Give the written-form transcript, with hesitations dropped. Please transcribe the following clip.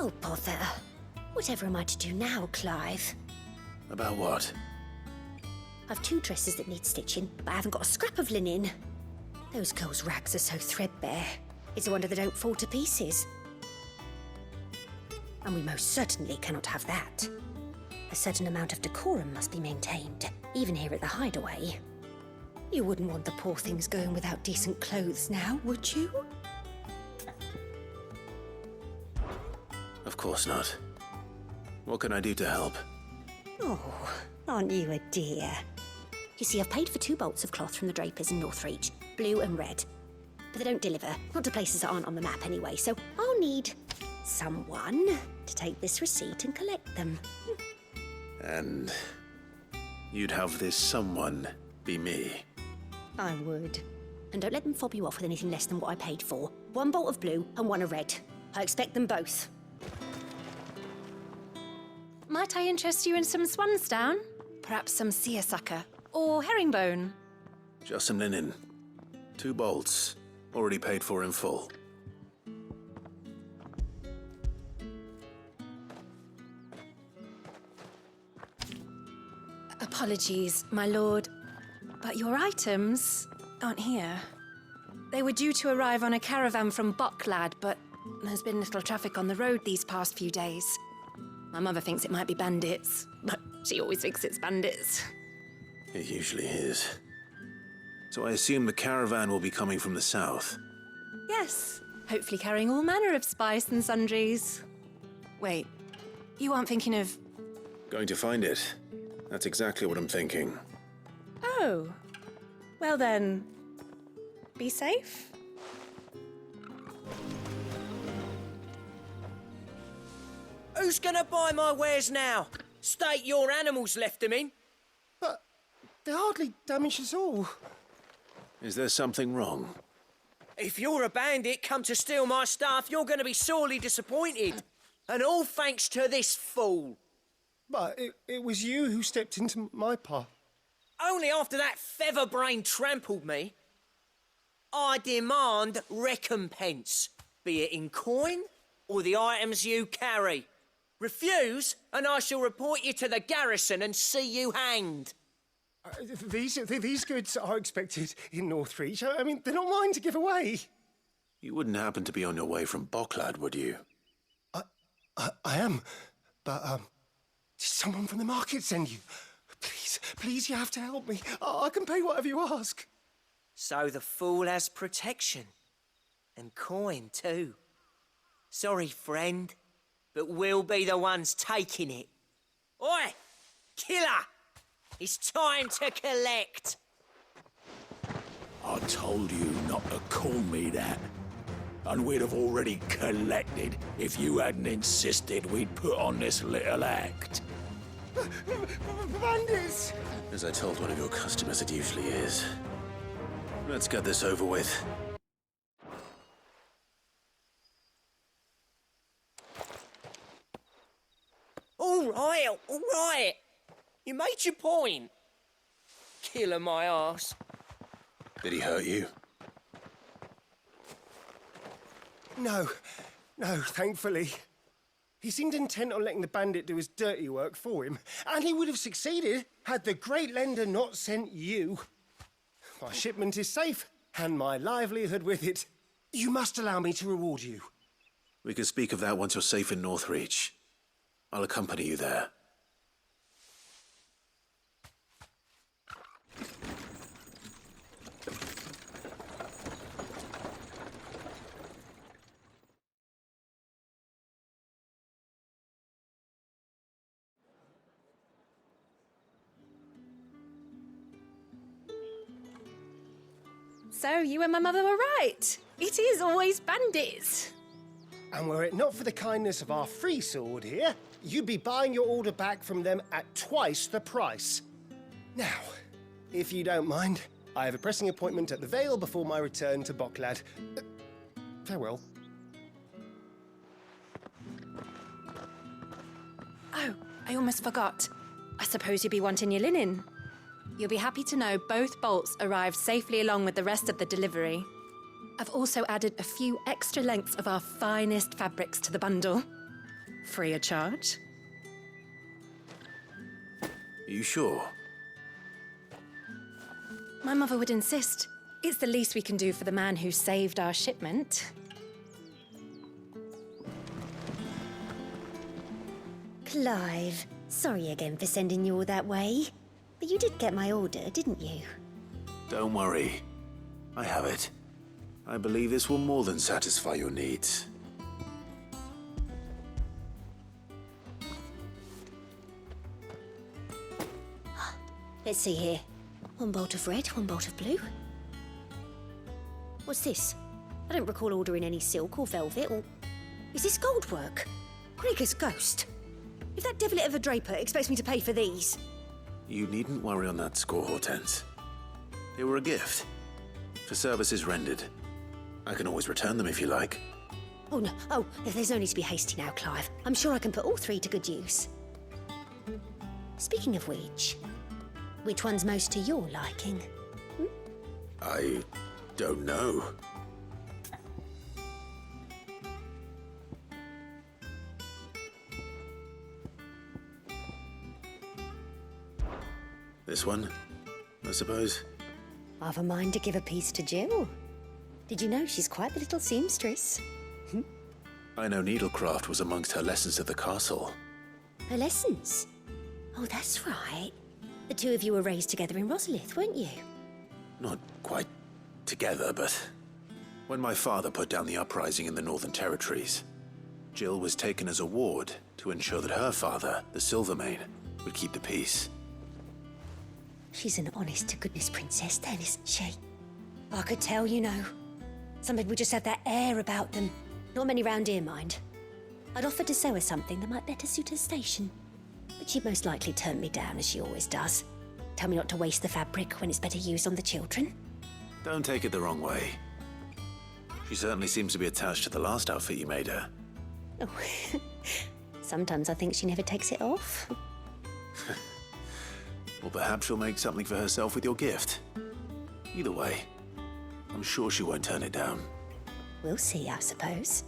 Oh, bother. Whatever am I to do now, Clive? About what? I've 2 dresses that need stitching, but I haven't got a scrap of linen. Those girls' rags are so threadbare. It's a wonder they don't fall to pieces. And we most certainly cannot have that. A certain amount of decorum must be maintained, even here at the Hideaway. You wouldn't want the poor things going without decent clothes now, would you? Of course not. What can I do to help? Oh, aren't you a dear? You see, I've paid for 2 bolts of cloth from the drapers in Northreach, blue and red. But they don't deliver, not to places that aren't on the map anyway, so I'll need someone to take this receipt and collect them. And you'd have this someone be me? I would. And don't let them fob you off with anything less than what I paid for. 1 bolt of blue and 1 of red. I expect them both. Might I interest you in some swansdown? Perhaps some seersucker or herringbone? Just some linen. 2 bolts, already paid for in full. Apologies, my lord, but your items aren't here. They were due to arrive on a caravan from Bocklad, but there's been little traffic on the road these past few days. My mother thinks it might be bandits, but she always thinks it's bandits. It usually is. So I assume the caravan will be coming from the south? Yes, hopefully carrying all manner of spice and sundries. Wait, you aren't thinking of... Going to find it. That's exactly what I'm thinking. Oh, well then, be safe. Who's gonna buy my wares now? State your animals left them in. But they hardly damage us all. Is there something wrong? If you're a bandit come to steal my stuff, you're gonna be sorely disappointed. And all thanks to this fool. But it was you who stepped into my path. Only after that featherbrain trampled me. I demand recompense, be it in coin or the items you carry. Refuse, and I shall report you to the garrison and see you hanged. These goods are expected in Northreach. I mean, they're not mine to give away. You wouldn't happen to be on your way from Bocklad, would you? I am, but did someone from the market send you? Please, you have to help me. I can pay whatever you ask. So the fool has protection. And coin, too. Sorry, friend, but we'll be the ones taking it. Oi! Killer! It's time to collect! I told you not to call me that. And we'd have already collected if you hadn't insisted we'd put on this little act. Bandits! As I told one of your customers, it usually is. Let's get this over with. All right. You made your point. Killer my arse. Did he hurt you? No, thankfully. He seemed intent on letting the bandit do his dirty work for him, and he would have succeeded had the great lender not sent you. My shipment is safe, and my livelihood with it. You must allow me to reward you. We can speak of that once you're safe in Northreach. I'll accompany you there. So you and my mother were right. It is always bandits. And were it not for the kindness of our free sword here, you'd be buying your order back from them at twice the price. Now, if you don't mind, I have a pressing appointment at the Vale before my return to Bocklad. Farewell. Oh, I almost forgot. I suppose you'll be wanting your linen. You'll be happy to know both bolts arrived safely along with the rest of the delivery. I've also added a few extra lengths of our finest fabrics to the bundle. free of charge. Are you sure? My mother would insist. It's the least we can do for the man who saved our shipment. Clive, sorry again for sending you all that way. But you did get my order, didn't you? Don't worry. I have it. I believe this will more than satisfy your needs. Let's see here. One bolt of red, one bolt of blue. What's this? I don't recall ordering any silk or velvet or... Is this gold work? Gregor's ghost. If that devilit of a draper expects me to pay for these... You needn't worry on that score, Hortense. They were a gift. For services rendered. I can always return them if you like. Oh, no. Oh, there's no need to be hasty now, Clive. I'm sure I can put all three to good use. Speaking of which one's most to your liking? I don't know. This one, I suppose. I've a mind to give a piece to Jill. Did you know she's quite the little seamstress? I know needlecraft was amongst her lessons at the castle. Her lessons? Oh, that's right. The two of you were raised together in Rosalith, weren't you? Not quite together, but... When my father put down the uprising in the Northern Territories, Jill was taken as a ward to ensure that her father, the Silvermane, would keep the peace. She's an honest-to-goodness princess then, isn't she? I could tell, you know. Some people just have that air about them. Not many round here, mind. I'd offered to sew her something that might better suit her station. But she'd most likely turn me down, as she always does. Tell me not to waste the fabric when it's better used on the children. Don't take it the wrong way. She certainly seems to be attached to the last outfit you made her. Oh, sometimes I think she never takes it off. Or perhaps she'll make something for herself with your gift. Either way, I'm sure she won't turn it down. We'll see, I suppose.